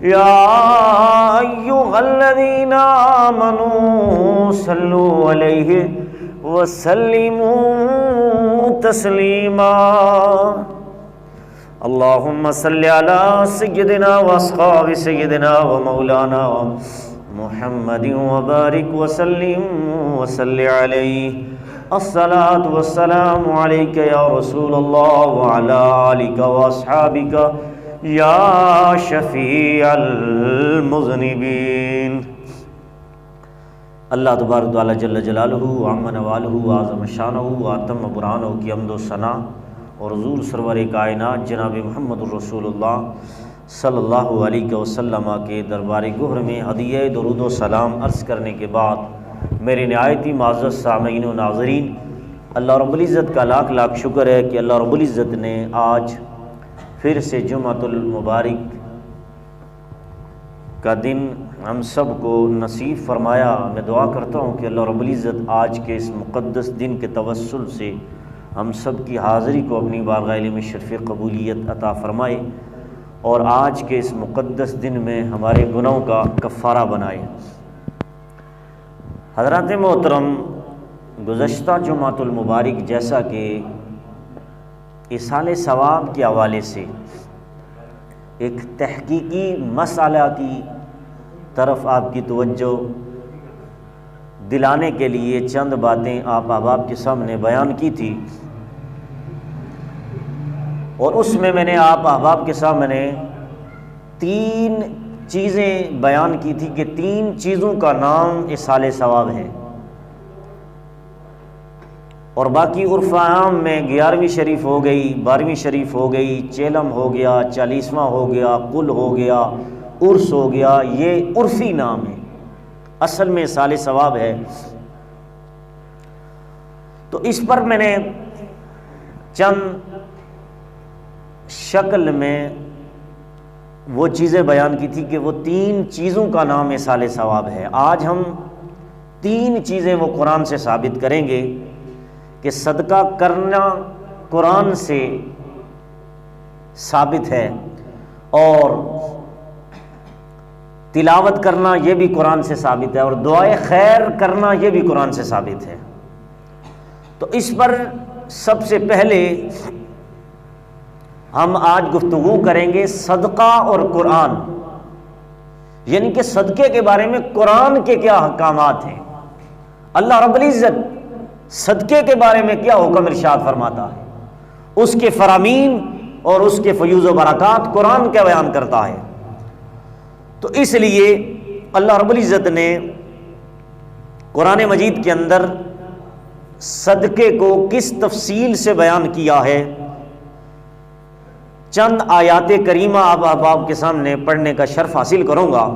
يا أيها الذين آمنوا صلوا عليه وسلموا تسليما اللهم صل على سيدنا وأصحاب سيدنا ومولانا محمد وبارك وسلم وصل عليه الصلاة والسلام عليك يا رسول الله وعلى آلك وأصحابك یا شفیع المذنبین۔ اللہ تبارک و تعالی جل جلالہ عم نوالہ اعظم شانہ واتم برہانہ کی حمد و ثنا اور حضور سرور کائنات جناب محمد الرسول اللہ صلی اللہ علیہ وسلم کے دربار گہر میں ہدیہ درود و سلام عرض کرنے کے بعد میرے نہایت ہی معزز سامعین و ناظرین، اللہ رب العزت کا لاکھ لاکھ شکر ہے کہ اللہ رب العزت نے آج پھر سے جمعۃ المبارک کا دن ہم سب کو نصیب فرمایا۔ میں دعا کرتا ہوں کہ اللہ رب العزت آج کے اس مقدس دن کے توسل سے ہم سب کی حاضری کو اپنی بارگاہ میں شرف قبولیت عطا فرمائے اور آج کے اس مقدس دن میں ہمارے گناہوں کا کفارہ بنائے۔ حضرات محترم، گزشتہ جمعۃ المبارک جیسا کہ ایصال ثواب کے حوالے سے ایک تحقیقی مسئلہ کی طرف آپ کی توجہ دلانے کے لیے چند باتیں آپ احباب کے سامنے بیان کی تھی، اور اس میں نے آپ احباب کے سامنے 3 چیزیں بیان کی تھی کہ 3 چیزوں کا نام ایصال ثواب ہے، اور باقی عرف عام میں 11ویں شریف ہو گئی، 12ویں شریف ہو گئی، چیلم ہو گیا، 40واں ہو گیا، قل ہو گیا، عرس ہو گیا، یہ عرفی نام ہے، اصل میں ایصال ثواب ہے۔ تو اس پر میں نے چند شکل میں وہ چیزیں بیان کی تھی کہ وہ 3 چیزوں کا نام ایصال ثواب ہے۔ آج ہم 3 چیزیں وہ قرآن سے ثابت کریں گے کہ صدقہ کرنا قرآن سے ثابت ہے، اور تلاوت کرنا یہ بھی قرآن سے ثابت ہے، اور دعائے خیر کرنا یہ بھی قرآن سے ثابت ہے۔ تو اس پر سب سے پہلے ہم آج گفتگو کریں گے صدقہ اور قرآن، یعنی کہ صدقے کے بارے میں قرآن کے کیا احکامات ہیں، اللہ رب العزت صدقے کے بارے میں کیا حکم ارشاد فرماتا ہے، اس کے فرامین اور اس کے فیوز و برکات قرآن کیا بیان کرتا ہے۔ تو اس لیے اللہ رب العزت نے قرآن مجید کے اندر صدقے کو کس تفصیل سے بیان کیا ہے، چند آیات کریمہ آپ احباب کے سامنے پڑھنے کا شرف حاصل کروں گا۔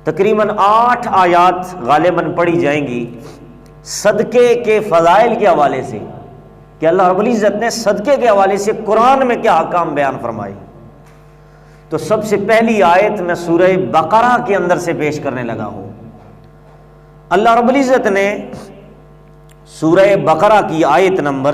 تقریباً 8 آیات غالباً پڑھی جائیں گی صدقے کے فضائل کے حوالے سے، کہ اللہ رب العزت نے صدقے کے حوالے سے قرآن میں کیا احکام بیان فرمائے۔ تو سب سے پہلی آیت میں سورہ بقرہ کے اندر سے پیش کرنے لگا ہوں۔ اللہ رب العزت نے سورہ بقرہ کی آیت نمبر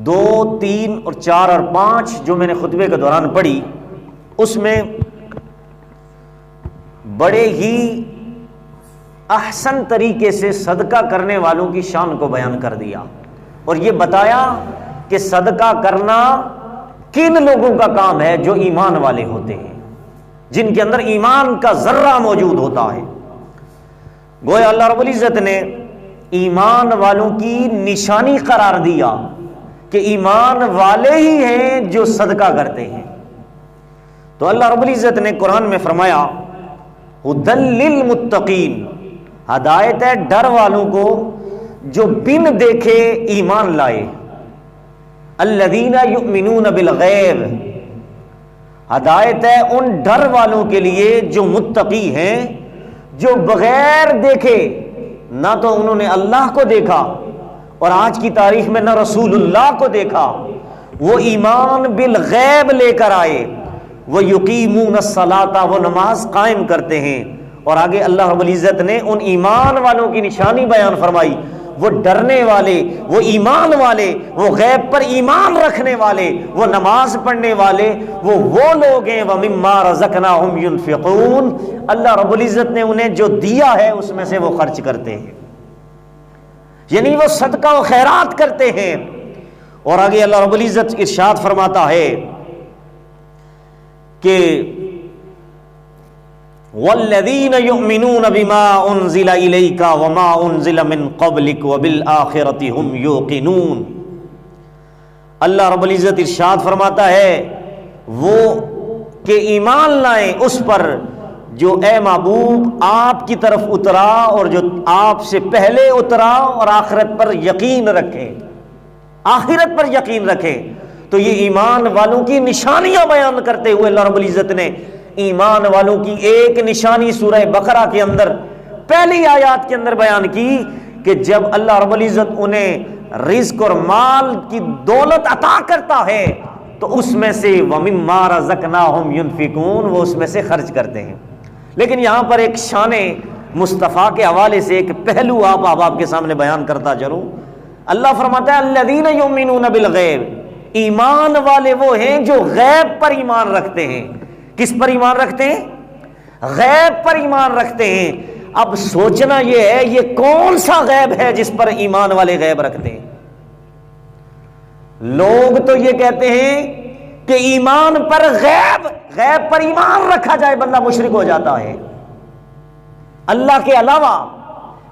2، 3 اور 4 اور 5 جو میں نے خطبے کے دوران پڑھی، اس میں بڑے ہی احسن طریقے سے صدقہ کرنے والوں کی شان کو بیان کر دیا، اور یہ بتایا کہ صدقہ کرنا کن لوگوں کا کام ہے، جو ایمان والے ہوتے ہیں، جن کے اندر ایمان کا ذرہ موجود ہوتا ہے۔ گویا اللہ رب العزت نے ایمان والوں کی نشانی قرار دیا کہ ایمان والے ہی ہیں جو صدقہ کرتے ہیں۔ تو اللہ رب العزت نے قرآن میں فرمایا ھدی للمتقین، ہدایت ہے ڈر والوں کو جو بن دیکھے ایمان لائے، الذین یؤمنون بالغیب، ہدایت ہے ان ڈر والوں کے لیے جو متقی ہیں، جو بغیر دیکھے، نہ تو انہوں نے اللہ کو دیکھا اور آج کی تاریخ میں نہ رسول اللہ کو دیکھا، وہ ایمان بالغیب لے کر آئے، وہ یقیمون الصلاۃ، وہ نماز قائم کرتے ہیں۔ اور آگے اللہ رب العزت نے ان ایمان والوں کی نشانی بیان فرمائی، وہ ڈرنے والے، وہ ایمان والے، وہ غیب پر ایمان رکھنے والے، وہ نماز پڑھنے والے، وہ لوگ ہیں وَمِمَّا رَزَقْنَاهُمْ يُنْفِقُونَ، اللہ رب العزت نے انہیں جو دیا ہے اس میں سے وہ خرچ کرتے ہیں، یعنی وہ صدقہ و خیرات کرتے ہیں۔ اور آگے اللہ رب العزت ارشاد فرماتا ہے کہ وَالَّذِينَ يُؤْمِنُونَ بِمَا أُنزِلَ إِلَيْكَ وَمَا أُنزِلَ مِن قَبْلِكَ وَبِالْآخِرَةِ هُمْ يُوقِنُونَ، اللہ رب العزت ارشاد فرماتا ہے وہ کہ ایمان لائیں اس پر جو اے محبوب آپ کی طرف اترا اور جو آپ سے پہلے اترا، اور آخرت پر یقین رکھیں، آخرت پر یقین رکھیں۔ تو یہ ایمان والوں کی نشانیاں بیان کرتے ہوئے اللہ رب العزت نے ایمان والوں کی ایک نشانی سورہ بقرہ کے اندر پہلی آیات کے اندر بیان کی کہ جب اللہ رب العزت انہیں رزق اور مال کی دولت عطا کرتا ہے تو اس میں سے وَمِمَّا رَزَقْنَاهُمْ يُنْفِقُونَ، وہ اس میں سے خرچ کرتے ہیں۔ لیکن یہاں پر ایک شان مصطفیٰ کے حوالے سے ایک پہلو آپ احباب کے سامنے بیان کرتا چلوں۔ اللہ فرماتا ہے الذین یؤمنون بالغیب، ایمان والے وہ ہیں جو غیب پر ایمان رکھتے ہیں۔ کس پر ایمان رکھتے ہیں؟ غیب پر ایمان رکھتے ہیں۔ اب سوچنا یہ ہے یہ کون سا غیب ہے جس پر ایمان والے غیب رکھتے ہیں؟ لوگ تو یہ کہتے ہیں کہ ایمان پر غیب پر ایمان رکھا جائے بندہ مشرک ہو جاتا ہے، اللہ کے علاوہ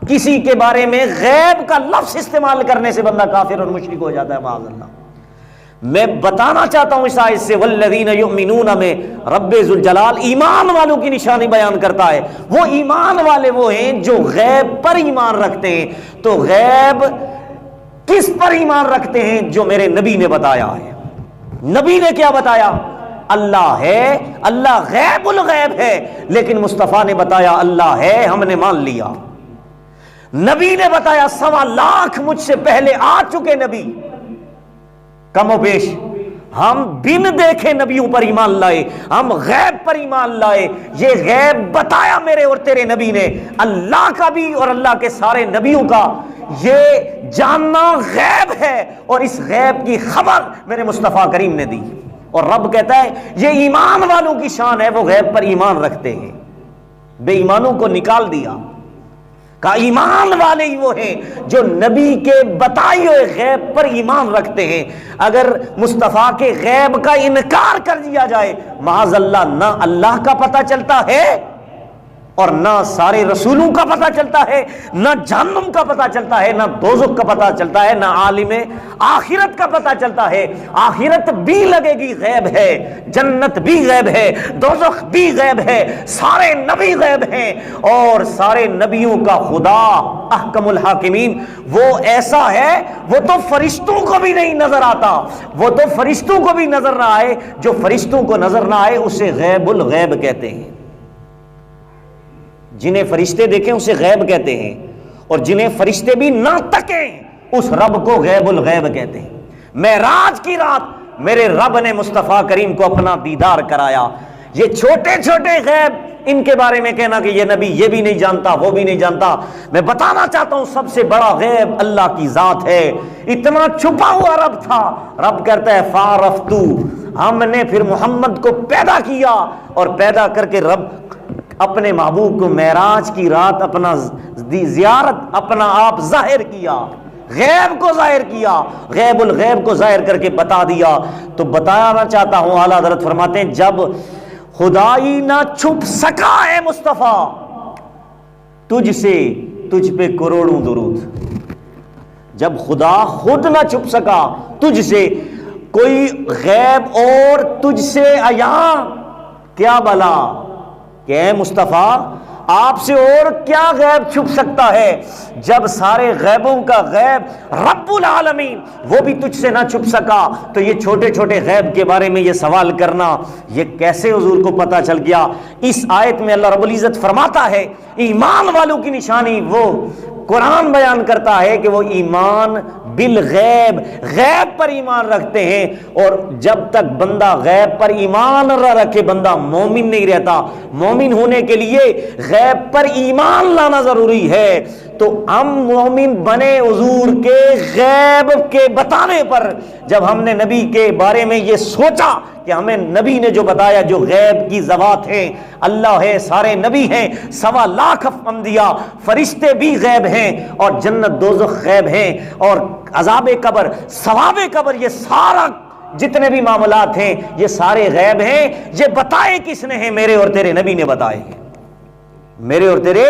کسی کے بارے میں غیب کا لفظ استعمال کرنے سے بندہ کافر اور مشرک ہو جاتا ہے معاذ اللہ۔ میں بتانا چاہتا ہوں اس آیت سے والذین یؤمنون میں رب ذوالجلال ایمان والوں کی نشانی بیان کرتا ہے۔ وہ ایمان والے وہ ہیں جو غیب پر ایمان رکھتے ہیں۔ تو غیب کس پر ایمان رکھتے ہیں؟ جو میرے نبی نے بتایا ہے۔ نبی نے کیا بتایا؟ اللہ ہے، اللہ غیب الغیب ہے، لیکن مصطفیٰ نے بتایا اللہ ہے، ہم نے مان لیا۔ نبی نے بتایا 1.25 لاکھ مجھ سے پہلے آ چکے نبی، کم و بیش ہم بن دیکھے نبیوں پر ایمان لائے، ہم غیب پر ایمان لائے۔ یہ غیب بتایا میرے اور تیرے نبی نے، اللہ کا بھی اور اللہ کے سارے نبیوں کا یہ جاننا غیب ہے، اور اس غیب کی خبر میرے مصطفیٰ کریم نے دی۔ اور رب کہتا ہے یہ ایمان والوں کی شان ہے، وہ غیب پر ایمان رکھتے ہیں۔ بے ایمانوں کو نکال دیا، کہ ایمان والے ہی وہ ہیں جو نبی کے بتائے ہوئے غیب پر ایمان رکھتے ہیں۔ اگر مصطفیٰ کے غیب کا انکار کر دیا جائے معاذ اللہ، نہ اللہ کا پتہ چلتا ہے اور نہ سارے رسولوں کا پتہ چلتا ہے، نہ جہنم کا پتہ چلتا ہے، نہ دوزخ کا پتہ چلتا ہے، نہ عالم آخرت کا پتہ چلتا ہے۔ آخرت بھی لگے گی غیب ہے، جنت بھی غیب ہے، دوزخ بھی غیب ہے، سارے نبی غیب ہیں، اور سارے نبیوں کا خدا احکم الحاکمین وہ ایسا ہے وہ تو فرشتوں کو بھی نہیں نظر آتا، وہ تو فرشتوں کو بھی نظر نہ آئے، جو فرشتوں کو نظر نہ آئے اسے غیب الغیب کہتے ہیں۔ جنہیں فرشتے دیکھیں اسے غیب کہتے ہیں، اور جنہیں فرشتے بھی نہ تکیں اس رب کو غیب الغیب کہتے ہیں۔ معراج کی رات میرے رب نے مصطفیٰ کریم کو اپنا دیدار کرایا۔ یہ چھوٹے چھوٹے غیب ان کے بارے میں کہنا کہ یہ نبی یہ بھی نہیں جانتا وہ بھی نہیں جانتا، میں بتانا چاہتا ہوں سب سے بڑا غیب اللہ کی ذات ہے۔ اتنا چھپا ہوا رب تھا، رب کہتا ہے فارفتو، ہم نے پھر محمد کو پیدا کیا، اور پیدا کر کے رب اپنے محبوب کو معراج کی رات اپنا زیارت اپنا آپ ظاہر کیا، غیب کو ظاہر کیا، غیب الغیب کو ظاہر کر کے بتا دیا۔ تو بتانا چاہتا ہوں اعلیٰ حضرت فرماتے ہیں جب خدائی نہ چھپ سکا ہے مصطفیٰ تجھ سے، تجھ پہ کروڑوں درود۔ جب خدا خود نہ چھپ سکا تجھ سے، کوئی غیب اور تجھ سے عیاں کیا بلا کہ اے مصطفیٰ آپ سے اور کیا غیب چھپ سکتا ہے؟ جب سارے غیبوں کا غیب رب العالمین وہ بھی تجھ سے نہ چھپ سکا، تو یہ چھوٹے چھوٹے غیب کے بارے میں یہ سوال کرنا یہ کیسے حضور کو پتہ چل گیا؟ اس آیت میں اللہ رب العزت فرماتا ہے ایمان والوں کی نشانی وہ قرآن بیان کرتا ہے کہ وہ ایمان بالغیب، غیب پر ایمان رکھتے ہیں، اور جب تک بندہ غیب پر ایمان نہ رکھے بندہ مومن نہیں رہتا۔ مومن ہونے کے لیے غیب پر ایمان لانا ضروری ہے۔ تو ہم مومن بنے حضور کے غیب کے بتانے پر. جب ہم نے نبی کے بارے میں یہ سوچا کہ ہمیں نبی نے جو بتایا، جو غیب کی ذوات ہیں، اللہ ہے، سارے نبی ہیں، 1.25 لاکھ انبیاء، فرشتے بھی غیب ہیں، اور جنت دوزخ غیب ہیں، اور عذاب قبر، ثواب قبر، یہ سارا جتنے بھی معاملات ہیں یہ سارے غیب ہیں. یہ بتائے کس نے ہیں؟ میرے اور تیرے نبی نے بتائے ہیں، میرے اور تیرے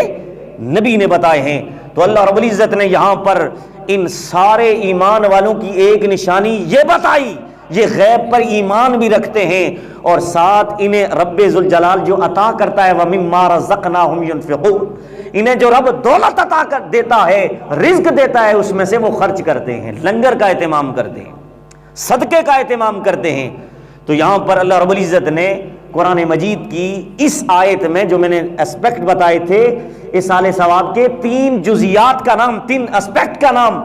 نبی نے بتائے ہیں. تو اللہ رب العزت نے یہاں پر ان سارے ایمان والوں کی ایک نشانی یہ بتائی، یہ غیب پر ایمان بھی رکھتے ہیں، اور ساتھ انہیں رب ذوالجلال جو عطا کرتا ہے وَمِمَّا رَزَقْنَاهُمْ يُنْفِقُونَ، انہیں جو رب دولت عطا دیتا ہے، رزق دیتا ہے، اس میں سے وہ خرچ کرتے ہیں، لنگر کا اہتمام کرتے ہیں، صدقے کا اہتمام کرتے ہیں. تو یہاں پر اللہ رب العزت نے قرآن مجید کی اس آیت میں جو میں نے اسپیکٹ بتائے تھے اصال ثواب کے، 3 جزیات کا نام، 3 اسپیکٹ کا نام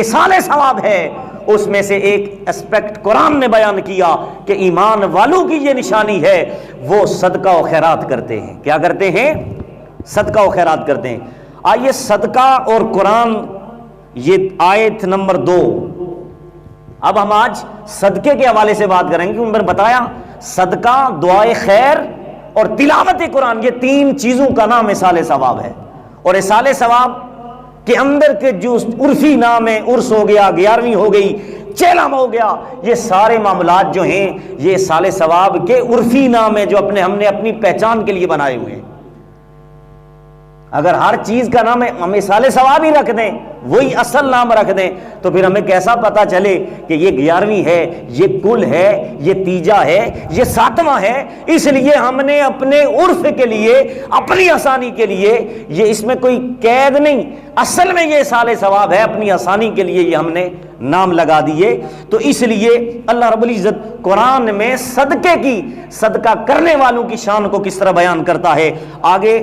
اصال ثواب ہے. اس میں سے ایک اسپیکٹ قرآن نے بیان کیا کہ ایمان والوں کی یہ نشانی ہے، وہ صدقہ و خیرات کرتے ہیں. کیا کرتے ہیں؟ صدقہ و خیرات کرتے ہیں. آئیے صدقہ اور قرآن، یہ آیت نمبر 2. اب ہم آج صدقے کے حوالے سے بات کریں گے. کیونکہ میں نے بتایا صدقہ، دعائے خیر اور تلاوت قرآن، یہ 3 چیزوں کا نام اصال ثواب ہے. اور اصال ثواب کے اندر کے جو عرفی نام ہے، عرس ہو گیا، 11ویں ہو گئی، چیلم ہو گیا، یہ سارے معاملات جو ہیں یہ اصال ثواب کے عرفی نام ہے جو ہم نے اپنی پہچان کے لیے بنائے ہوئے ہیں. اگر ہر چیز کا نام ہم اصال ثواب ہی رکھ دیں، وہی اصل نام رکھ دیں، تو پھر ہمیں کیسا پتا چلے کہ یہ 11ویں ہے، یہ کل ہے، یہ تیجا ہے، یہ 7واں ہے. اس لیے ہم نے اپنے عرف کے لیے، اپنی آسانی کے لیے، یہ اس میں کوئی قید نہیں، اصل میں یہ اصال ثواب ہے، اپنی آسانی کے لیے یہ ہم نے نام لگا دیے. تو اس لیے اللہ رب العزت قرآن میں صدقے کی، صدقہ کرنے والوں کی شان کو کس طرح بیان کرتا ہے. آگے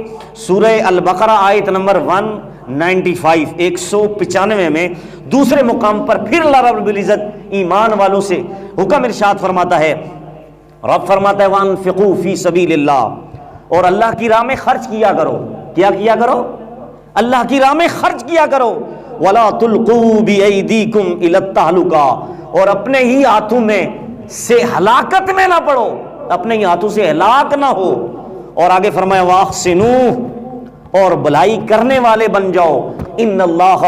سورہ البقرہ آیت نمبر 195 195 میں دوسرے مقام پر پھر اللہ رب العزت ایمان والوں سے حکم ارشاد فرماتا ہے. رب فرماتا ہے وَأَنفِقُوا فِي سَبِيلِ اللَّهِ، اور اللہ کی راہ میں خرچ کیا کرو. کیا کیا کرو؟ اللہ کی راہ میں خرچ کیا کرو. وَلَا تُلْقُوا بِأَيْدِيكُمْ إِلَى التَّهْلُكَةِ، اور اپنے ہی ہاتھوں میں سے ہلاکت میں نہ پڑو، اپنے ہی ہاتھوں سے ہلاک نہ ہو. اور آگے فرمایا وَأَحْسِنُوا، اور بھلائی کرنے والے بن جاؤ. ان اللہ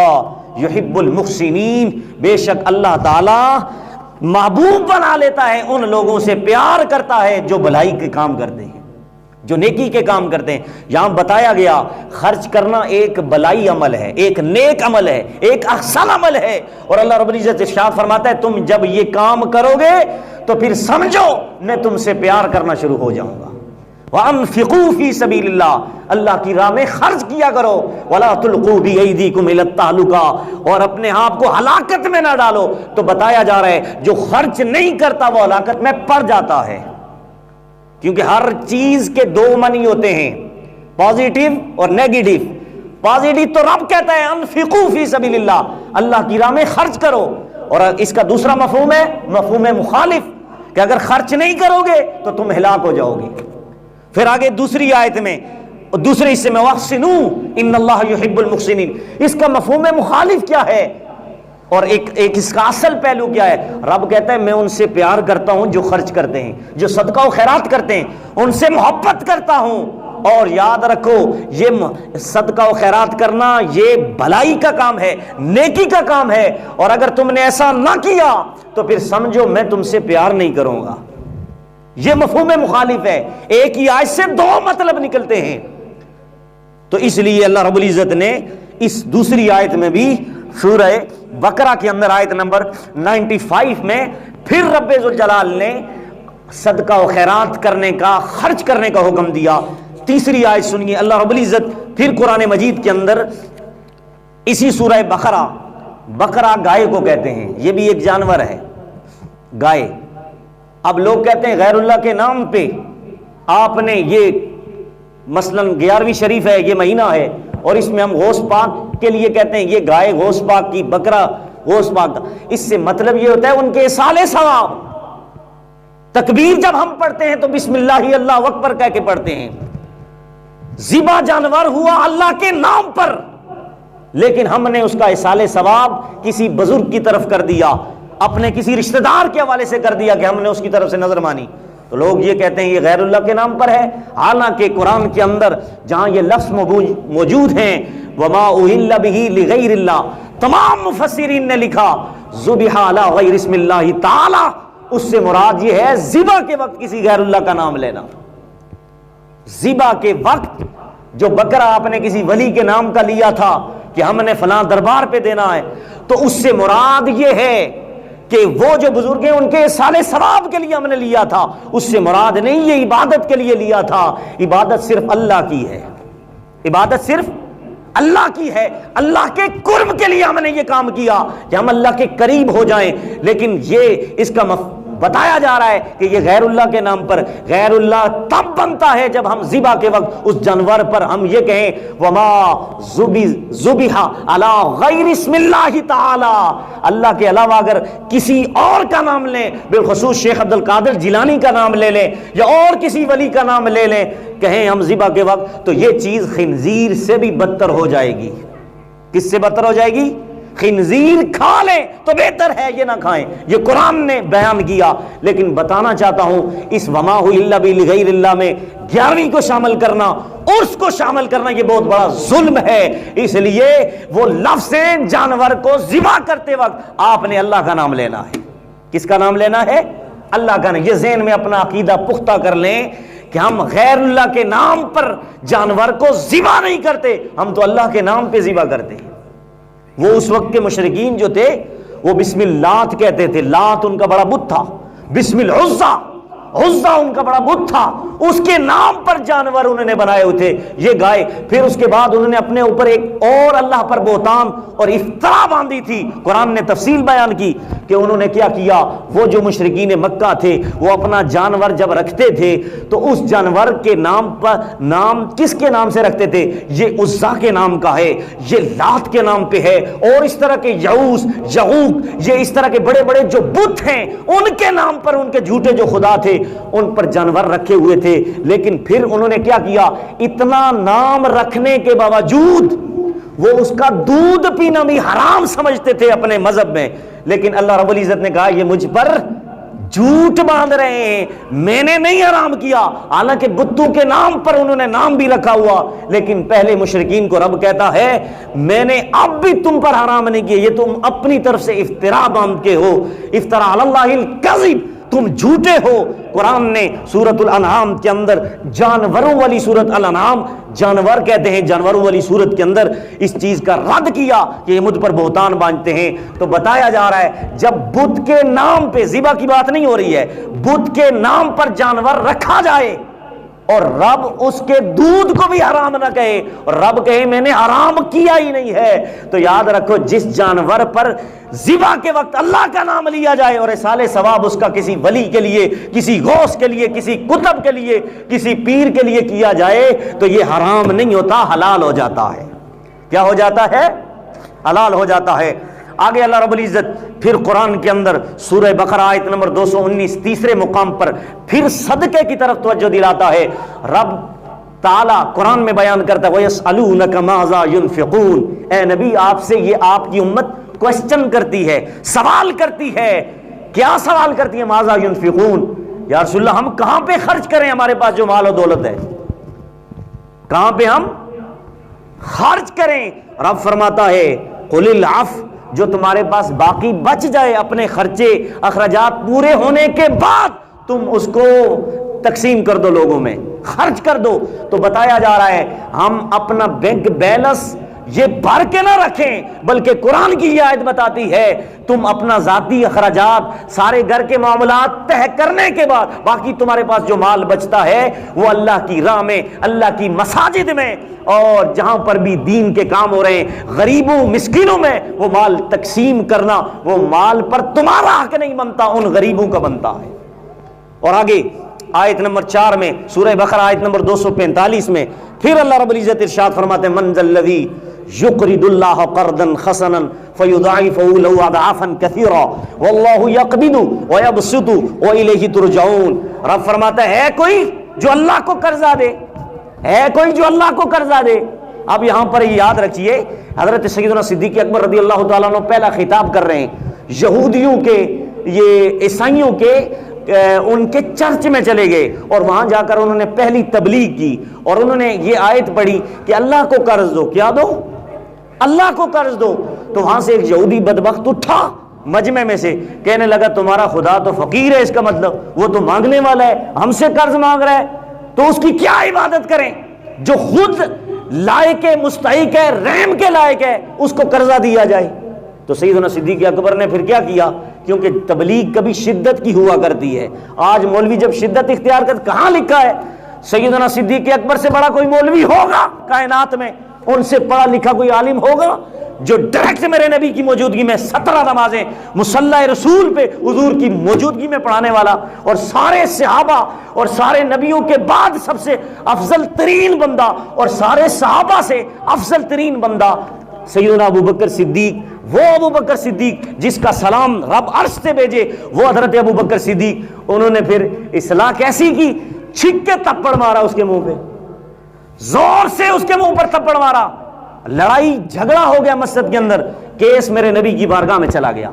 یحب المحسنین، بے شک اللہ تعالی محبوب بنا لیتا ہے، ان لوگوں سے پیار کرتا ہے جو بھلائی کے کام کرتے ہیں، جو نیکی کے کام کرتے ہیں. یہاں بتایا گیا خرچ کرنا ایک بلائی عمل ہے، ایک نیک عمل ہے، ایک احسن عمل ہے. اور اللہ رب العزت ارشاد فرماتا ہے تم جب یہ کام کرو گے تو پھر سمجھو میں تم سے پیار کرنا شروع ہو جاؤں گا. وَأَنفِقُوا فِي سَبِيلِ اللَّهِ، اللہ کی راہ میں خرچ کیا کرو. وَلَا تُلْقُوا بِأَيْدِيكُمْ إِلَى التَّهْلُكَةِ، اور اپنے آپ کو ہلاکت میں نہ ڈالو. تو بتایا جا رہا ہے جو خرچ نہیں کرتا وہ ہلاکت میں پڑ جاتا ہے، کیونکہ ہر چیز کے 2 معنی ہوتے ہیں، پازیٹیو اور نیگیٹو. پازیٹیو تو رب کہتا ہے انفقوا فی سبیل اللہ، اللہ کی راہ میں خرچ کرو. اور اس کا دوسرا مفہوم ہے مفہوم مخالف، کہ اگر خرچ نہیں کرو گے تو تم ہلاک ہو جاؤ گے. پھر آگے دوسری آیت میں دوسرے حصے میں وَأَحْسِنُوا إِنَّ اللَّهَ يُحِبُّ الْمُحْسِنِينَ، اس کا مفہوم مخالف کیا ہے اور ایک اس کا اصل پہلو کیا ہے؟ رب کہتا ہے میں ان سے پیار کرتا ہوں جو خرچ کرتے ہیں، جو صدقہ و خیرات کرتے ہیں، ان سے محبت کرتا ہوں. اور یاد رکھو یہ صدقہ و خیرات کرنا یہ بھلائی کا کام ہے، نیکی کا کام ہے. اور اگر تم نے ایسا نہ کیا تو پھر سمجھو میں تم سے پیار نہیں کروں گا. یہ مفہوم مخالف ہے، ایک ہی آیت سے 2 مطلب نکلتے ہیں. تو اس لیے اللہ رب العزت نے اس دوسری آیت میں بھی سورہ بقرہ کے اندر آیت نمبر 95 میں پھر رب ذوالجلال نے صدقہ و خیرات کرنے کا، خرچ کرنے کا حکم دیا. تیسری آیت سنیے، اللہ رب العزت پھر قرآن مجید کے اندر اسی سورہ بقرہ، بقرہ گائے کو کہتے ہیں، یہ بھی ایک جانور ہے گائے. اب لوگ کہتے ہیں غیر اللہ کے نام پہ آپ نے یہ مثلا 11ویں شریف ہے، یہ مہینہ ہے اور اس میں ہم غوث پاک کے لیے کہتے ہیں یہ گائے غوث پاک کی، بکرا غوث پاک کا. اس سے مطلب یہ ہوتا ہے ان کے اصال ثواب. تکبیر جب ہم پڑھتے ہیں تو بسم اللہ اللہ اکبر کہہ کے پڑھتے ہیں. ذبح جانور ہوا اللہ کے نام پر، لیکن ہم نے اس کا ایصال ثواب کسی بزرگ کی طرف کر دیا، اپنے کسی رشتہ دار کے حوالے سے کر دیا کہ ہم نے اس کی طرف سے نظر مانی، تو لوگ یہ کہتے ہیں یہ غیر اللہ کے نام پر ہے، حالانکہ قرآن کے اندر جہاں یہ لفظ موجود ہیں وما اہل بہ لغیر اللہ، تمام مفسرین نے لکھا ذبح علی غیر اسم اللہ تعالی، اس سے مراد یہ ہے ذبح کے وقت کسی غیر اللہ کا نام لینا۔ ذبح کے وقت جو بکرا آپ نے کسی ولی کے نام کا لیا تھا کہ ہم نے فلاں دربار پہ دینا ہے، تو اس سے مراد یہ ہے کہ وہ جو بزرگ ہیں ان کے سالے ثواب کے لیے ہم نے لیا تھا، اس سے مراد نہیں یہ عبادت کے لیے لیا تھا۔ عبادت صرف اللہ کی ہے، عبادت صرف اللہ کی ہے، اللہ کے قرب کے لیے ہم نے یہ کام کیا کہ ہم اللہ کے قریب ہو جائیں، لیکن یہ اس کا بتایا جا رہا ہے کہ یہ غیر اللہ کے نام پر، غیر اللہ تب بنتا ہے جب ہم ذبح کے وقت اس جانور پر ہم یہ کہیں وما ذبح علی غیر اسم اللہ تعالی، اللہ کے علاوہ اگر کسی اور کا نام لیں، بالخصوص شیخ عبد القادر جیلانی کا نام لے لیں یا اور کسی ولی کا نام لے لیں، کہیں ہم ذبح کے وقت، تو یہ چیز خنزیر سے بھی بدتر ہو جائے گی۔ کس سے بدتر ہو جائے گی؟ خنزیر کھا لیں تو بہتر ہے یہ نہ کھائیں، یہ قرآن نے بیان کیا۔ لیکن بتانا چاہتا ہوں اس وما الا بغیر اللہ میں 11ویں کو شامل کرنا، عرس کو شامل کرنا، یہ بہت بڑا ظلم ہے۔ اس لیے وہ لفظ جانور کو ذبح کرتے وقت آپ نے اللہ کا نام لینا ہے۔ کس کا نام لینا ہے؟ اللہ کا نام۔ یہ ذہن میں اپنا عقیدہ پختہ کر لیں کہ ہم غیر اللہ کے نام پر جانور کو ذبح نہیں کرتے، ہم تو اللہ کے نام پہ ذبح کرتے ہیں۔ وہ اس وقت کے مشرکین جو تھے وہ بسم اللات کہتے تھے، لات ان کا بڑا بت تھا، بسم العزا، عزا ان کا بڑا بت تھا، اس کے نام پر جانور انہوں نے بنائے ہوئے تھے یہ گائے۔ پھر اس کے بعد انہوں نے اپنے اوپر ایک اور اللہ پر بہتان اور افترا باندھی تھی، قرآن نے تفصیل بیان کی کہ انہوں نے کیا کیا۔ وہ جو مشرکین مکہ تھے وہ اپنا جانور جب رکھتے تھے تو اس جانور کے نام پر، نام کس کے نام سے رکھتے تھے؟ یہ عزا کے نام کا ہے، یہ لات کے نام پہ ہے، اور اس طرح کے یعوس، یعوق، یہ اس طرح کے بڑے بڑے جو بت ہیں ان کے نام پر، ان کے جھوٹے جو خدا تھے ان پر جانور رکھے ہوئے تھے۔ لیکن پھر انہوں نے کیا کیا؟ اتنا نام رکھنے کے باوجود وہ اس کا دودھ پینا بھی حرام سمجھتے تھے اپنے مذہب میں، لیکن اللہ رب العزت نے کہا یہ مجھ پر جھوٹ باندھ رہے ہیں، میں نے نہیں حرام کیا۔ حالانکہ بتوں کے نام پر انہوں نے نام بھی رکھا ہوا، لیکن پہلے مشرکین کو رب کہتا ہے میں نے اب بھی تم پر حرام نہیں کیا، یہ تم اپنی طرف سے افترا باندھتے ہو، افترا علی اللہ الکذب، تم جھوٹے ہو۔ قرآن نے سورۃ الانعام کے اندر جانوروں والی سورۃ الانعام، جانور کہتے ہیں، جانوروں والی سورت کے اندر اس چیز کا رد کیا کہ یہ مجھ پر بہتان باندھتے ہیں۔ تو بتایا جا رہا ہے جب بت کے نام پہ، ذبح کی بات نہیں ہو رہی ہے، بت کے نام پر جانور رکھا جائے اور رب اس کے دودھ کو بھی حرام نہ کہے اور رب کہے میں نے حرام کیا ہی نہیں ہے، تو یاد رکھو جس جانور پر ذبح کے وقت اللہ کا نام لیا جائے اور اصال ثواب اس کا کسی ولی کے لیے، کسی غوث کے لیے، کسی قطب کے لیے، کسی پیر کے لیے کیا جائے تو یہ حرام نہیں ہوتا، حلال ہو جاتا ہے۔ کیا ہو جاتا ہے؟ حلال ہو جاتا ہے۔ آگے اللہ رب العزت پھر قرآن کے اندر سورہ بقرہ آیت نمبر 219 تیسرے مقام پر پھر صدقے کی طرف توجہ دلاتا ہے۔ رب تعالیٰ قرآن میں بیان کرتا ہے وَيَسْأَلُونَكَ مَاذَا يُنْفِقُونَ، اے نبی آپ سے یہ آپ کی امت کوسچن کرتی ہے، سوال کرتی ہے۔ کیا سوال کرتی ہے؟ مَاذَا يُنْفِقُونَ، یا رسول اللہ ہم کہاں پہ خرچ کریں، ہمارے پاس جو مال و دولت ہے کہاں پہ ہم خرچ کریں؟ رب فرماتا ہے قُلِ الْعَفْوَ، جو تمہارے پاس باقی بچ جائے اپنے خرچے اخراجات پورے ہونے کے بعد تم اس کو تقسیم کر دو، لوگوں میں خرچ کر دو۔ تو بتایا جا رہا ہے ہم اپنا بینک بیلنس یہ بھر کے نہ رکھیں، بلکہ قرآن کی یہ آیت بتاتی ہے تم اپنا ذاتی اخراجات، سارے گھر کے معاملات طے کرنے کے بعد باقی تمہارے پاس جو مال بچتا ہے وہ اللہ کی راہ میں، اللہ کی مساجد میں اور جہاں پر بھی دین کے کام ہو رہے ہیں غریبوں مسکینوں میں وہ مال تقسیم کرنا، وہ مال پر تمہارا حق نہیں بنتا، ان غریبوں کا بنتا ہے۔ اور آگے آیت نمبر 4 میں سورہ بقرہ آیت نمبر 245 میں پھر اللہ رب العزت ارشاد فرماتے ہیں من ذا الذی یقرض اللہ قرضا حسنا فیضاعفه له اضعافا کثیرا واللہ یقبض ویبسط والیہ ترجعون۔ رب فرماتا ہے کوئی جو اللہ کو قرضہ دے، ہے کوئی جو اللہ کو قرضہ دے، اب یہاں پر یاد رکھیے حضرت سیدنا صدیق اکبر رضی اللہ تعالیٰ عنہ پہلا خطاب کر رہے ہیں یہودیوں کے، یہ عیسائیوں کے ان کے چرچ میں چلے گئے اور وہاں جا کر انہوں نے پہلی تبلیغ کی اور انہوں نے یہ آیت پڑھی کہ اللہ کو قرض دو. کیا دو؟ اللہ کو قرض دو. تو وہاں سے ایک یہودی بدبخت اٹھا مجمع میں سے، کہنے لگا تمہارا خدا تو فقیر ہے، اس کا مطلب وہ تو مانگنے والا ہے، ہم سے قرض مانگ رہا ہے تو اس کی کیا عبادت کریں؟ جو خود لائق ہے، مستحق ہے، رحم کے لائق ہے، اس کو قرضہ دیا جائے. تو سیدنا صدیق اکبر نے پھر کیا کیا؟ کیونکہ تبلیغ کبھی شدت کی ہوا کرتی ہے. آج مولوی جب شدت اختیار کر، کہاں لکھا ہے سیدنا صدیق اکبر سے بڑا کوئی مولوی ہوگا کائنات میں؟ ان سے پڑھا لکھا کوئی عالم ہوگا جو ڈائریکٹ میرے نبی کی موجودگی میں 17 نمازیں مصلی رسول پہ حضور کی موجودگی میں پڑھانے والا، اور سارے صحابہ اور سارے نبیوں کے بعد سب سے افضل ترین بندہ اور سارے صحابہ سے افضل ترین بندہ سیدنا ابو بکر صدیق، وہ ابو بکر صدیق جس کا سلام رب عرش سے بھیجے، وہ حضرت ابو بکر صدیق. انہوں نے پھر اصلاح کیسی کی؟ چھک کے تھپڑ مارا اس کے منہ پہ، زور سے اس کے منہ پر تھپڑ مارا. لڑائی جھگڑا ہو گیا مسجد کے اندر، کیس میرے نبی کی بارگاہ میں چلا گیا،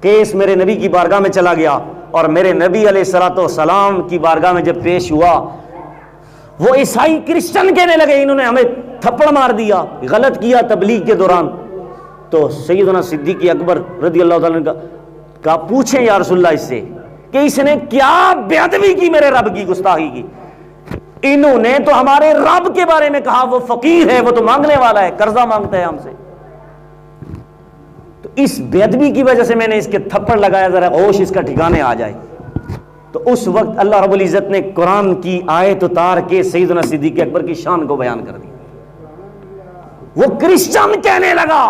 کیس میرے نبی کی بارگاہ میں چلا گیا. اور میرے نبی علیہ الصلوۃ والسلام کی بارگاہ میں جب پیش ہوا، وہ عیسائی کرسچن کہنے لگے انہوں نے ہمیں تھپڑ مار دیا، غلط کیا تبلیغ کے دوران. تو سیدنا صدیق اکبر رضی اللہ تعالیٰ نے کہا پوچھیں یا رسول اللہ اس سے کہ اس نے کیا بے ادبی کی، میرے رب کی گستاخی کی. انہوں نے تو ہمارے رب کے بارے میں کہا وہ فقیر ہے، وہ تو مانگنے والا ہے، قرضہ مانگتا ہے ہم سے. تو اس بے ادبی کی وجہ سے میں نے اس کے تھپڑ لگایا، ذرا ہوش اس کا ٹھکانے آ جائے. تو اس وقت اللہ رب العزت نے قرآن کی آیت اتار کے سیدنا صدیق اکبر کی شان کو بیان کر دیا. وہ کرسچن کہنے لگا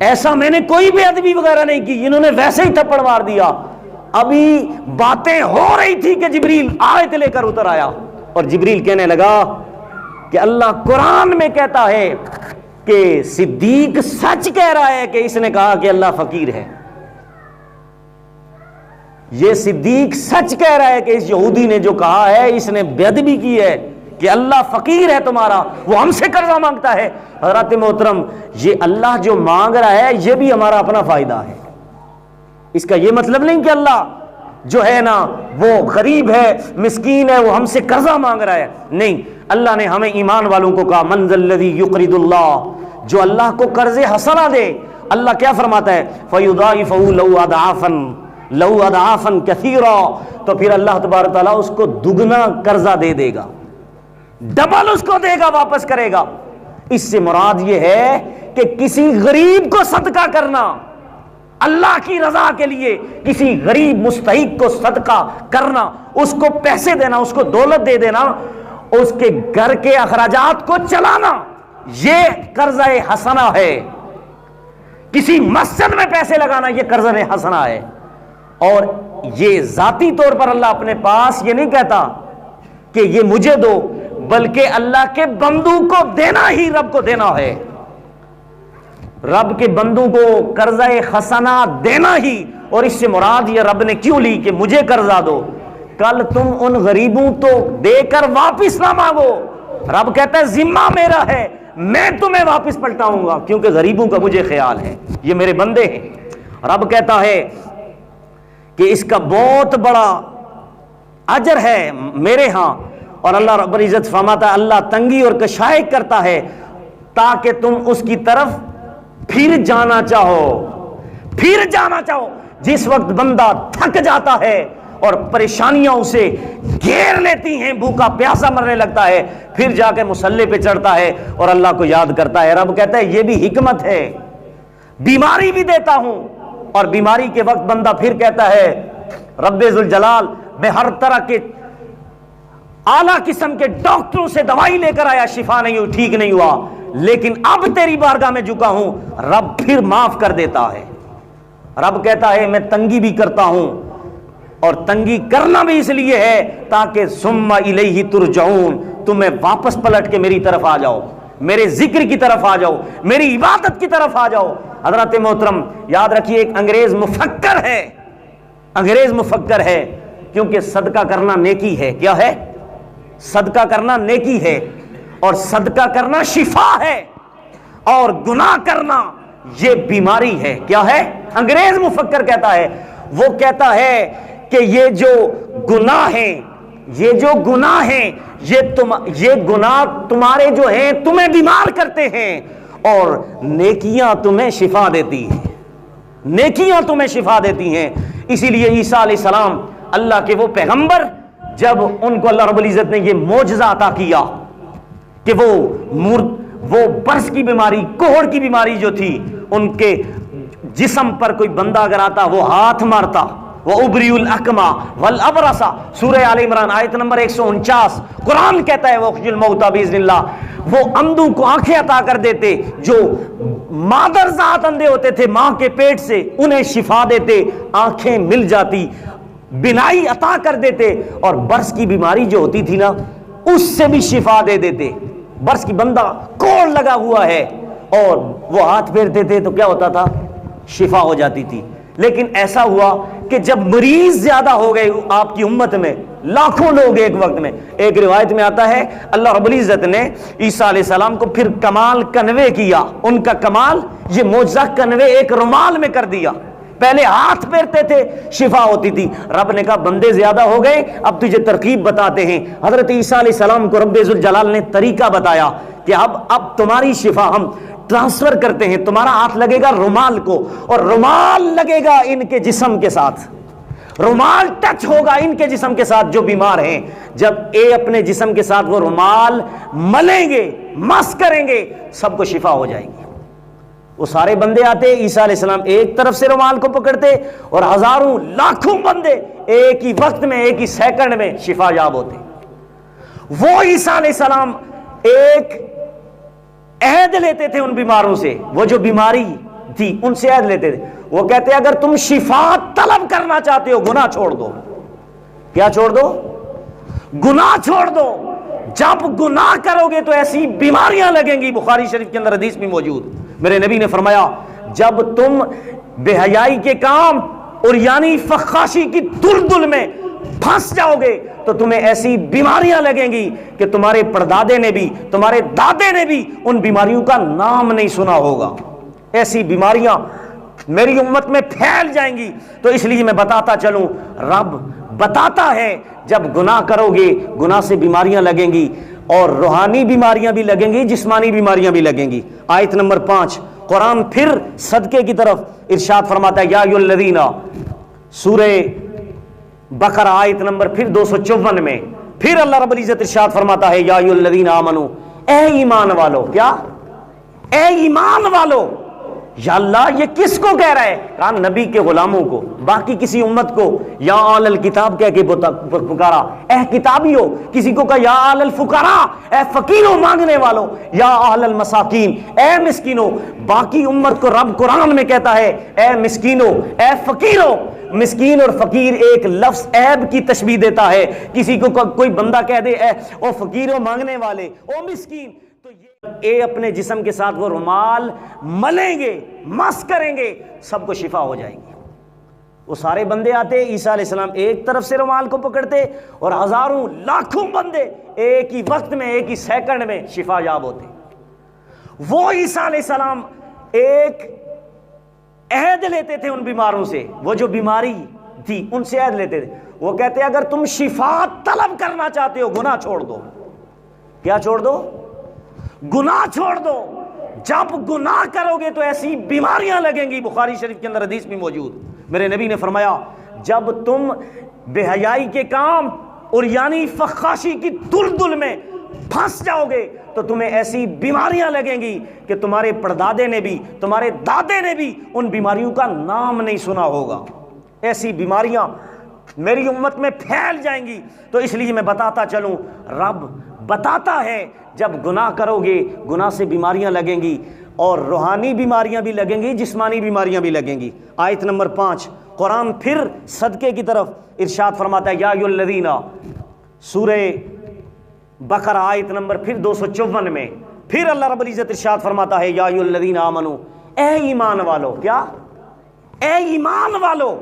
ایسا میں نے کوئی بے ادبی وغیرہ نہیں کی، انہوں نے ویسے ہی تھپڑ مار دیا. ابھی باتیں ہو رہی تھی کہ جبریل آیت لے کر اتر آیا اور جبریل کہنے لگا کہ اللہ قرآن میں کہتا ہے کہ صدیق سچ کہہ رہا ہے کہ اس نے کہا کہ اللہ فقیر ہے. یہ صدیق سچ کہہ رہا ہے کہ اس یہودی نے جو کہا ہے، اس نے بے ادبی کی ہے کہ اللہ فقیر ہے تمہارا، وہ ہم سے قرضہ مانگتا ہے. حضرات محترم، یہ اللہ جو مانگ رہا ہے یہ بھی ہمارا اپنا فائدہ ہے. اس کا یہ مطلب نہیں کہ اللہ جو ہے نا وہ غریب ہے، مسکین ہے، وہ ہم سے قرضہ مانگ رہا ہے. نہیں، اللہ نے ہمیں ایمان والوں کو کہا من ذا الذی یقرض اللہ، جو اللہ کو قرض حسنہ دے. اللہ کیا فرماتا ہے؟ فیضاعفہ لو اضعافا کثیرا، تو پھر اللہ تبارک تعالیٰ اس کو دگنا قرضہ دے دے گا، ڈبل اس کو دے گا، واپس کرے گا. اس سے مراد یہ ہے کہ کسی غریب کو صدقہ کرنا، اللہ کی رضا کے لیے کسی غریب مستحق کو صدقہ کرنا، اس کو پیسے دینا، اس کو دولت دے دینا، اس کے گھر کے اخراجات کو چلانا، یہ قرضہ حسنہ ہے. کسی مسجد میں پیسے لگانا یہ قرضہ حسنہ ہے. اور یہ ذاتی طور پر اللہ اپنے پاس یہ نہیں کہتا کہ یہ مجھے دو، بلکہ اللہ کے بندوں کو دینا ہی رب کو دینا ہے. رب کے بندوں کو قرضہ حسنہ دینا ہی. اور اس سے مراد یہ رب نے کیوں لی کہ مجھے قرضہ دو، کل تم ان غریبوں تو دے کر واپس نہ مانگو. رب کہتا ہے ذمہ میرا ہے، میں تمہیں واپس پلٹاؤں گا کیونکہ غریبوں کا مجھے خیال ہے، یہ میرے بندے ہیں. رب کہتا ہے کہ اس کا بہت بڑا اجر ہے میرے ہاں. اور اللہ رب العزت فرماتا ہے اللہ تنگی اور کشائش کرتا ہے تاکہ تم اس کی طرف پھر جانا چاہو، پھر جانا چاہو. جس وقت بندہ تھک جاتا ہے اور پریشانیاں اسے گھیر لیتی ہیں، بھوکا پیاسا مرنے لگتا ہے، پھر جا کے مصلی پہ چڑھتا ہے اور اللہ کو یاد کرتا ہے. رب کہتا ہے یہ بھی حکمت ہے، بیماری بھی دیتا ہوں اور بیماری کے وقت بندہ پھر کہتا ہے رب ذوالجلال میں ہر طرح کے اعلیٰ قسم کے ڈاکٹروں سے دوائی لے کر آیا، شفا نہیں ہوئی، ٹھیک نہیں ہوا، لیکن اب تیری بارگاہ میں جھکا ہوں. رب پھر معاف کر دیتا ہے. رب کہتا ہے میں تنگی بھی کرتا ہوں اور تنگی کرنا بھی اس لیے ہے تاکہ ثم الیہ ترجعون، تمہیں واپس پلٹ کے میری طرف آ جاؤ، میرے ذکر کی طرف آ جاؤ، میری عبادت کی طرف آ جاؤ. حضرات محترم یاد رکھیے ایک انگریز مفکر ہے، انگریز مفکر ہے، کیونکہ صدقہ کرنا نیکی ہے. کیا ہے؟ صدقہ کرنا نیکی ہے. اور صدقہ کرنا شفا ہے، اور گناہ کرنا یہ بیماری ہے۔ کیا ہے؟ انگریز مفکر کہتا ہے، وہ کہتا ہے کہ یہ جو گناہ ہیں، یہ گناہ تمہارے جو ہیں تمہیں بیمار کرتے ہیں، اور نیکیاں تمہیں شفا دیتی ہیں، نیکیاں تمہیں شفا دیتی ہیں۔ اسی لیے عیسیٰ علیہ السلام اللہ کے وہ پیغمبر، جب ان کو اللہ رب العزت نے یہ معجزہ عطا کیا کہ وہ برس کی بیماری، کوہڑ کی بیماری جو تھی، ان کے جسم پر کوئی بندہ اگر آتا وہ ہاتھ مارتا، وہ ابری الاکما والابرصا، سورہ آل عمران آیت نمبر 149، قرآن کہتا ہے وہ اخرج الموتى باذن اللہ، وہ اندھوں کو آنکھیں عطا کر دیتے، جو مادر ذات اندھے ہوتے تھے ماں کے پیٹ سے انہیں شفا دیتے، آنکھیں مل جاتی، بینائی عطا کر دیتے، اور برس کی بیماری جو ہوتی تھی نا اس سے بھی شفا دے دیتے۔ برس کی بندہ کوڑ لگا ہوا ہے اور وہ ہاتھ پھیرتے تھے تو کیا ہوتا تھا؟ شفا ہو جاتی تھی۔ لیکن ایسا ہوا کہ جب مریض زیادہ ہو گئے آپ کی امت میں، لاکھوں لوگ ایک وقت میں، ایک روایت میں آتا ہے اللہ رب العزت نے عیسیٰ علیہ السلام کو پھر کمال کنوے کیا، ان کا کمال یہ معجزہ کنوے ایک رومال میں کر دیا۔ پہلے ہاتھ پھیرتے تھے شفا ہوتی تھی، رب نے کہا بندے زیادہ ہو گئے، اب تجھے ترکیب بتاتے ہیں۔ حضرت عیسیٰ علیہ السلام کو رب ذوالجلال نے طریقہ بتایا کہ اب تمہاری شفا ہم ٹرانسفر کرتے ہیں، تمہارا ہاتھ لگے گا رومال کو، اور رومال لگے گا ان کے جسم کے ساتھ، رومال ٹچ ہوگا ان کے جسم کے ساتھ جو بیمار ہیں، جب اپنے جسم کے ساتھ وہ رومال ملیں گے، مس کریں گے، سب کو شفا ہو جائے گی۔ وہ سارے بندے آتے، عیسیٰ علیہ السلام ایک طرف سے رومال کو پکڑتے، اور ہزاروں لاکھوں بندے ایک ہی وقت میں، ایک ہی سیکنڈ میں شفا یاب ہوتے۔ وہ عیسیٰ علیہ السلام ایک عہد لیتے تھے ان بیماروں سے، وہ جو بیماری تھی ان سے عہد لیتے تھے، وہ کہتے اگر تم شفا طلب کرنا چاہتے ہو گناہ چھوڑ دو۔ کیا چھوڑ دو؟ گناہ چھوڑ دو۔ جب گناہ کرو گے تو ایسی بیماریاں لگیں گی، بخاری شریف کے اندر حدیث بھی موجود، میرے نبی نے فرمایا جب تم بے حیائی کے کام اور یعنی فخاشی کی دلدل میں پھنس جاؤ گے تو تمہیں ایسی بیماریاں لگیں گی کہ تمہارے پردادے نے بھی، تمہارے دادے نے بھی ان بیماریوں کا نام نہیں سنا ہوگا۔ ایسی بیماریاں میری امت میں پھیل جائیں گی۔ تو اس لیے میں بتاتا چلوں، رب بتاتا ہے جب گناہ کرو گے گناہ سے بیماریاں لگیں گی، اور روحانی بیماریاں بھی لگیں گی، جسمانی بیماریاں بھی لگیں گی۔ آیت نمبر 5 قرآن پھر صدقے کی طرف ارشاد فرماتا ہے، یا ایھا الذین، سورہ بقرہ آیت نمبر پھر 254 میں پھر اللہ رب العزت ارشاد فرماتا ہے، یا ایھا الذین آمنو، اے ایمان والو۔ کیا؟ اے ایمان والو۔ یا اللہ یہ کس کو کہہ رہا ہے؟ کہا نبی کے غلاموں کو، باقی کسی امت کو یا اہل الکتاب کہہ کے پکارا، اے کتابیو، کسی کو کہا یا اہل الفقراء، اے فقیروں مانگنے والوں، یا اہل المساکین، اے مسکینوں۔ باقی امت کو رب قرآن میں کہتا ہے اے مسکینوں، اے فقیروں۔ مسکین اور فقیر ایک لفظ عیب کی تشبیہ دیتا ہے، کسی کو کوئی بندہ کہہ دے اے او فقیروں مانگنے والے، او مسکین، تو یہ اپنے جسم کے ساتھ وہ رومال ملیں گے، مس کریں گے، سب کو شفا ہو جائے گی۔ وہ سارے بندے آتے، عیسیٰ علیہ السلام ایک طرف سے رومال کو پکڑتے، اور ہزاروں لاکھوں بندے ایک ہی وقت میں، ایک ہی سیکنڈ میں شفا یاب ہوتے۔ وہ عیسیٰ علیہ السلام ایک عہد لیتے تھے ان بیماروں سے، وہ جو بیماری تھی ان سے عہد لیتے تھے، وہ کہتے اگر تم شفا طلب کرنا چاہتے ہو گناہ چھوڑ دو۔ کیا چھوڑ دو؟ گناہ چھوڑ دو۔ جب گناہ کرو گے تو ایسی بیماریاں لگیں گی، بخاری شریف کے اندر حدیث بھی موجود، میرے نبی نے فرمایا جب تم بے حیائی کے کام اور یعنی فخاشی کی دلدل میں پھنس جاؤ گے تو تمہیں ایسی بیماریاں لگیں گی کہ تمہارے پردادے نے بھی، تمہارے دادے نے بھی ان بیماریوں کا نام نہیں سنا ہوگا۔ ایسی بیماریاں میری امت میں پھیل جائیں گی۔ تو اس لیے میں بتاتا چلوں، رب بتاتا ہے جب گناہ کرو گے گناہ سے بیماریاں لگیں گی، اور روحانی بیماریاں بھی لگیں گی، جسمانی بیماریاں بھی لگیں گی۔ آیت نمبر 5 قرآن پھر صدقے کی طرف ارشاد فرماتا ہے، یا ایھا الذین، سورہ بقرہ آیت نمبر پھر 254 میں پھر اللہ رب العزت ارشاد فرماتا ہے، یا ایھا الذین آمنو، اے ایمان والو۔ کیا؟ اے ایمان والو۔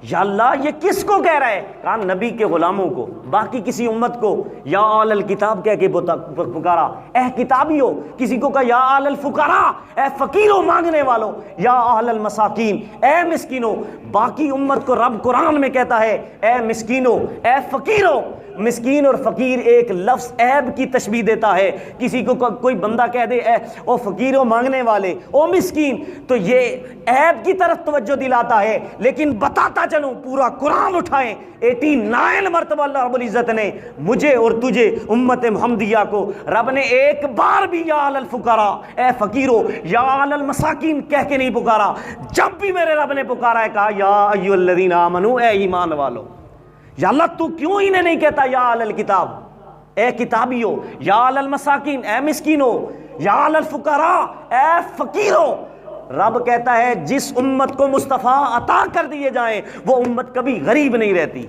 یا اللہ یہ کس کو کہہ رہا ہے؟ کہا نبی کے غلاموں کو، باقی کسی امت کو یا اہل الکتاب کہہ کے پکارا، اے کتابیو، کسی کو کہا یا اہل الفقراء، اے فقیروں مانگنے والوں، یا اہل المساکین، اے مسکینوں، باقی امت کو رب قرآن میں کہتا ہے اے مسکینوں، اے فقیروں۔ مسکین اور فقیر ایک لفظ عیب کی تشبیہ دیتا ہے، کسی کو کوئی بندہ کہہ دے اے او فقیروں مانگنے والے، او مسکین، تو یہ عیب کی طرف توجہ دلاتا ہے۔ لیکن بتاتا چلوں، پورا قرآن اٹھائیں، 89 مرتبہ اللہ رب العزت نے مجھے اور تجھے امت محمدیہ کو رب نے ایک بار بھی یا اہل الفقراء، اے فقیروں، یا اہل المساکین کہہ کے نہیں پکارا۔ جب بھی میرے رب نے پکارا ہے کہا یا ایھا الذین آمنو، اے ایمان والو۔ یا اللہ تو کیوں انہیں نہیں کہتا یا اہل الکتاب، اے کتابیو، یا اہل المساکین، اے مسکینو، یا اہل الفقراء، اے فقیرو؟ رب کہتا ہے جس امت کو مصطفیٰ عطا کر دیے جائیں وہ امت کبھی غریب نہیں رہتی،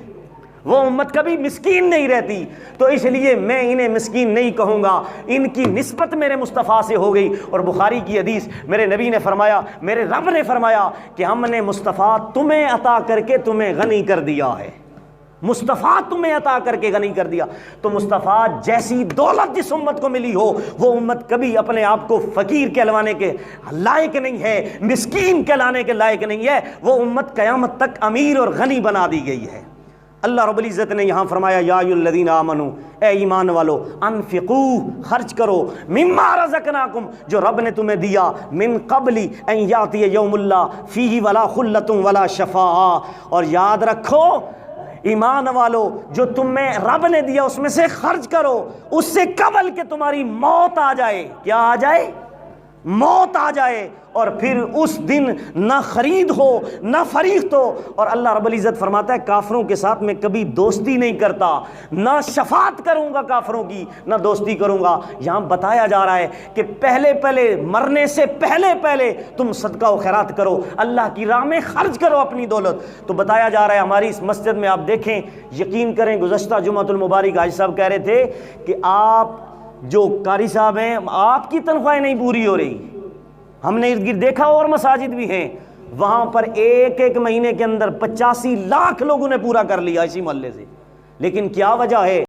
وہ امت کبھی مسکین نہیں رہتی، تو اس لیے میں انہیں مسکین نہیں کہوں گا، ان کی نسبت میرے مصطفیٰ سے ہو گئی۔ اور بخاری کی حدیث، میرے نبی نے فرمایا، میرے رب نے فرمایا کہ ہم نے مصطفیٰ تمہیں عطا کر کے تمہیں غنی کر دیا ہے، مصطفیٰ تمہیں عطا کر کے غنی کر دیا۔ تو مصطفیٰ جیسی دولت جس امت کو ملی ہو وہ امت کبھی اپنے آپ کو فقیر کہلوانے کے لائق نہیں ہے، مسکین کہلانے کے لائق نہیں ہے، وہ امت قیامت تک امیر اور غنی بنا دی گئی ہے۔ اللہ رب العزت نے یہاں فرمایا یا ایھا الذین آمنو، اے ایمان والو، انفقوا، خرچ کرو، مما رزقناکم، جو رب نے تمہیں دیا، من قبل ان یاتی یوم لا فیہ ولا خلۃ ولا شفاعہ، اور یاد رکھو ایمان والو جو تمہیں رب نے دیا اس میں سے خرچ کرو، اس سے قبل کہ تمہاری موت آ جائے۔ کیا آ جائے؟ موت آ جائے، اور پھر اس دن نہ خرید ہو نہ فریخت ہو۔ اور اللہ رب العزت فرماتا ہے کافروں کے ساتھ میں کبھی دوستی نہیں کرتا، نہ شفاعت کروں گا کافروں کی، نہ دوستی کروں گا۔ یہاں بتایا جا رہا ہے کہ پہلے مرنے سے پہلے تم صدقہ و خیرات کرو، اللہ کی راہ میں خرچ کرو اپنی دولت۔ تو بتایا جا رہا ہے ہماری اس مسجد میں، آپ دیکھیں، یقین کریں، گزشتہ جمعۃ المبارک حاجی صاحب کہہ رہے تھے کہ آپ جو قاری صاحب ہیں آپ کی تنخواہیں نہیں پوری ہو رہی۔ ہم نے ارد گرد دیکھا اور مساجد بھی ہیں، وہاں پر ایک مہینے کے اندر 85 لاکھ لوگوں نے پورا کر لیا اسی محلے سے۔ لیکن کیا وجہ ہے؟